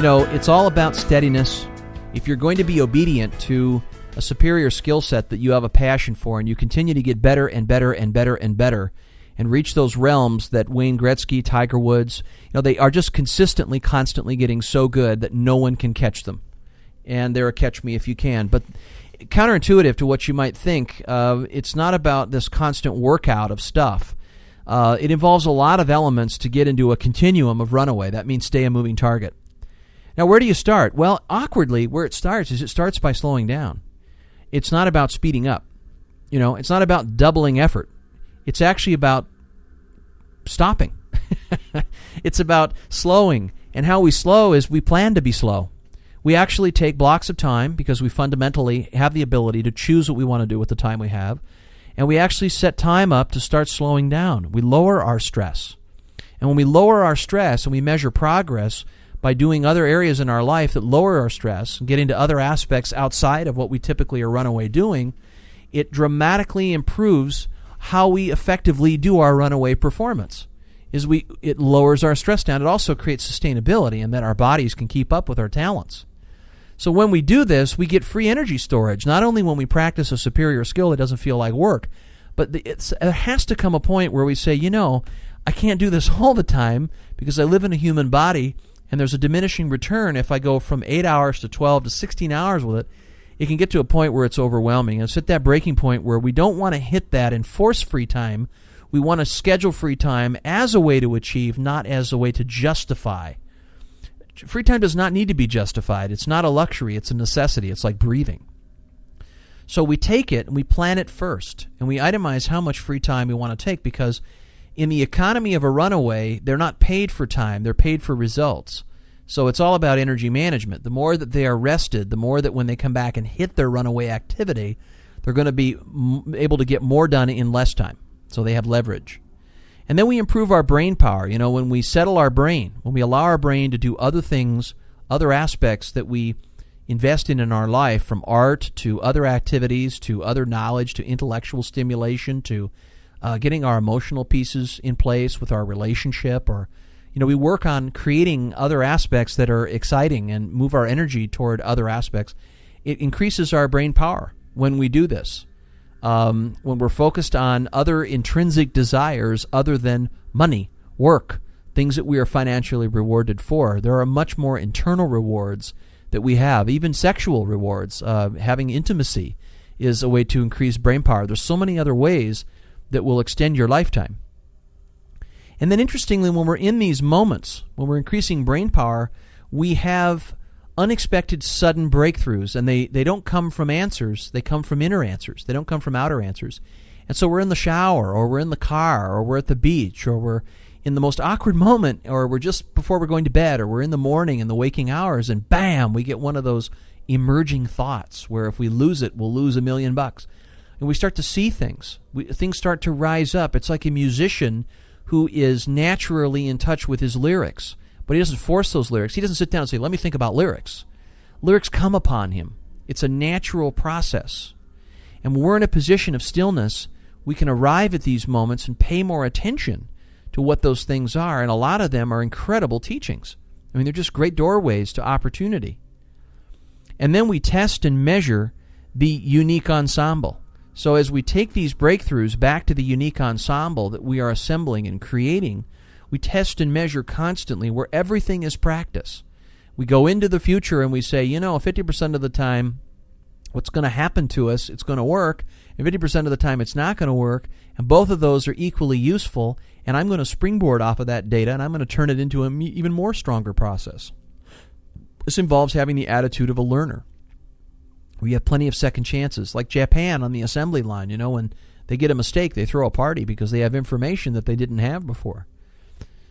It's all about steadiness. If you're going to be obedient to a superior skill set that you have a passion for, and you continue to get better and better and better and better, and reach those realms that Wayne Gretzky, Tiger Woods, they are just constantly getting so good that no one can catch them. And they're a catch me if you can. But counterintuitive to what you might think, it's not about this constant workout of stuff. It involves a lot of elements to get into a continuum of runaway. That means stay a moving target. Now, where do you start? Well, awkwardly, where it starts by slowing down. It's not about speeding up. It's not about doubling effort. It's actually about stopping. It's about slowing. And how we slow is we plan to be slow. We actually take blocks of time because we fundamentally have the ability to choose what we want to do with the time we have. And we actually set time up to start slowing down. We lower our stress. And when we lower our stress and we measure progress by doing other areas in our life that lower our stress and get into other aspects outside of what we typically are runaway doing, it dramatically improves how we effectively do our runaway performance. It lowers our stress down. It also creates sustainability and that our bodies can keep up with our talents. So when we do this, we get free energy storage, not only when we practice a superior skill that doesn't feel like work, but there has to come a point where we say, I can't do this all the time because I live in a human body, and there's a diminishing return. If I go from 8 hours to 12 to 16 hours with it, it can get to a point where it's overwhelming. And it's at that breaking point where we don't want to hit that and force free time. We want to schedule free time as a way to achieve, not as a way to justify. Free time does not need to be justified. It's not a luxury. It's a necessity. It's like breathing. So we take it and we plan it first, and we itemize how much free time we want to take, because in the economy of a runaway, they're not paid for time. They're paid for results. So it's all about energy management. The more that they are rested, the more that when they come back and hit their runaway activity, they're going to be able to get more done in less time. So they have leverage. And then we improve our brain power. When we settle our brain, when we allow our brain to do other things, other aspects that we invest in our life, from art to other activities to other knowledge to intellectual stimulation to getting our emotional pieces in place with our relationship, or we work on creating other aspects that are exciting and move our energy toward other aspects. It increases our brain power when we do this. When we're focused on other intrinsic desires other than money, work, things that we are financially rewarded for, there are much more internal rewards that we have, even sexual rewards. Having intimacy is a way to increase brain power. There's so many other ways that will extend your lifetime. And then interestingly, when we're in these moments, when we're increasing brain power, we have unexpected sudden breakthroughs, and they don't come from answers. They come from inner answers. They don't come from outer answers. And so we're in the shower, or we're in the car, or we're at the beach, or we're in the most awkward moment, or we're just before we're going to bed, or we're in the morning in the waking hours, and bam, we get one of those emerging thoughts where if we lose it, we'll lose $1 million. And we start to see things. Things start to rise up. It's like a musician who is naturally in touch with his lyrics, but he doesn't force those lyrics. He doesn't sit down and say, let me think about lyrics. Lyrics come upon him. It's a natural process. And when we're in a position of stillness, we can arrive at these moments and pay more attention to what those things are. And a lot of them are incredible teachings. They're just great doorways to opportunity. And then we test and measure the unique ensemble. So as we take these breakthroughs back to the unique ensemble that we are assembling and creating, we test and measure constantly where everything is practice. We go into the future and we say, 50% of the time what's going to happen to us, it's going to work, and 50% of the time it's not going to work, and both of those are equally useful, and I'm going to springboard off of that data, and I'm going to turn it into an even more stronger process. This involves having the attitude of a learner. We have plenty of second chances, like Japan on the assembly line. When they get a mistake, they throw a party because they have information that they didn't have before.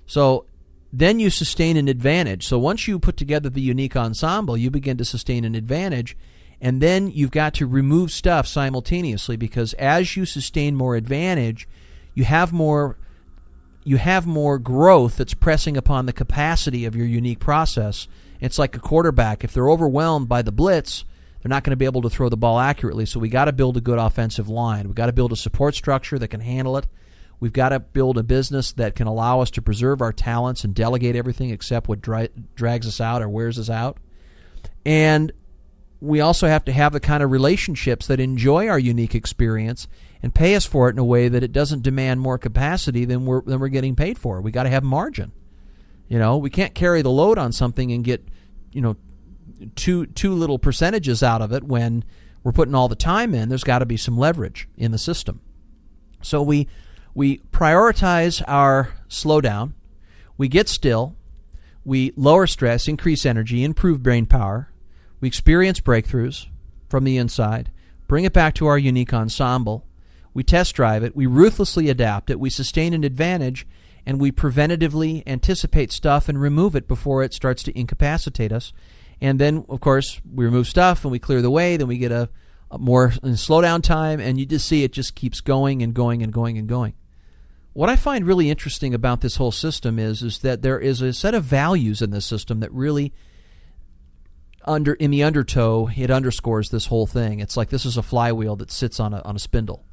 So then you sustain an advantage. So once you put together the unique ensemble, you begin to sustain an advantage, and then you've got to remove stuff simultaneously, because as you sustain more advantage, you have more growth that's pressing upon the capacity of your unique process. It's like a quarterback. If they're overwhelmed by the blitz, they're not going to be able to throw the ball accurately. So we got to build a good offensive line. We got to build a support structure that can handle it. We've got to build a business that can allow us to preserve our talents and delegate everything except what drags us out or wears us out. And we also have to have the kind of relationships that enjoy our unique experience and pay us for it in a way that it doesn't demand more capacity than we're getting paid for. We got to have margin. We can't carry the load on something and get, too little percentages out of it when we're putting all the time in. There's got to be some leverage in the system. So we prioritize our slowdown. We get still. We lower stress, increase energy, improve brain power. We experience breakthroughs from the inside, bring it back to our unique ensemble. We test drive it. We ruthlessly adapt it. We sustain an advantage, and we preventatively anticipate stuff and remove it before it starts to incapacitate us. And then, of course, we remove stuff and we clear the way. Then we get a more slowdown time, and you just see it just keeps going and going and going and going. What I find really interesting about this whole system is that there is a set of values in this system that really, in the undertow, it underscores this whole thing. It's like this is a flywheel that sits on a spindle.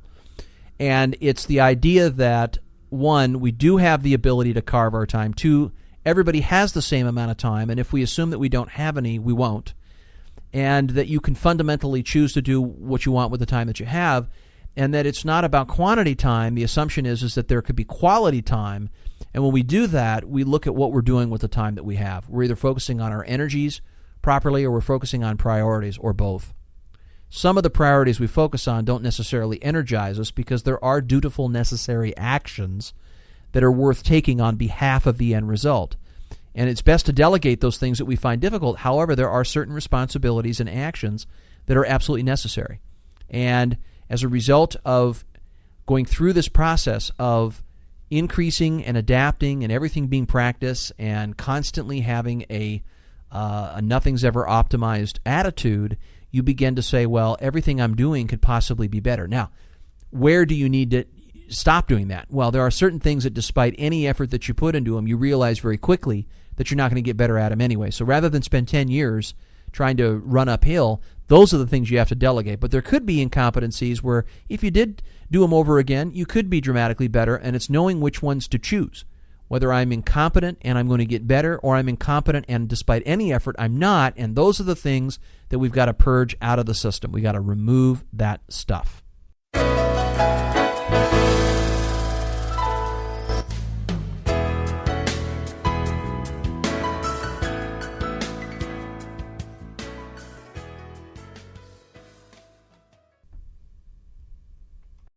And it's the idea that, one, we do have the ability to carve our time. Two, everybody has the same amount of time, and if we assume that we don't have any, we won't. And that you can fundamentally choose to do what you want with the time that you have, and that it's not about quantity time. The assumption is that there could be quality time, and when we do that, we look at what we're doing with the time that we have. We're either focusing on our energies properly or we're focusing on priorities, or both. Some of the priorities we focus on don't necessarily energize us because there are dutiful, necessary actions that are worth taking on behalf of the end result. And it's best to delegate those things that we find difficult. However, there are certain responsibilities and actions that are absolutely necessary. And as a result of going through this process of increasing and adapting and everything being practice and constantly having a nothing's ever optimized attitude, you begin to say, well, everything I'm doing could possibly be better. Now, where do you need to stop doing that? Well, there are certain things that despite any effort that you put into them, you realize very quickly that you're not going to get better at them anyway. So rather than spend 10 years trying to run uphill, those are the things you have to delegate. But there could be incompetencies where if you did do them over again, you could be dramatically better, and it's knowing which ones to choose. Whether I'm incompetent and I'm going to get better, or I'm incompetent and despite any effort I'm not, and those are the things that we've got to purge out of the system. We've got to remove that stuff.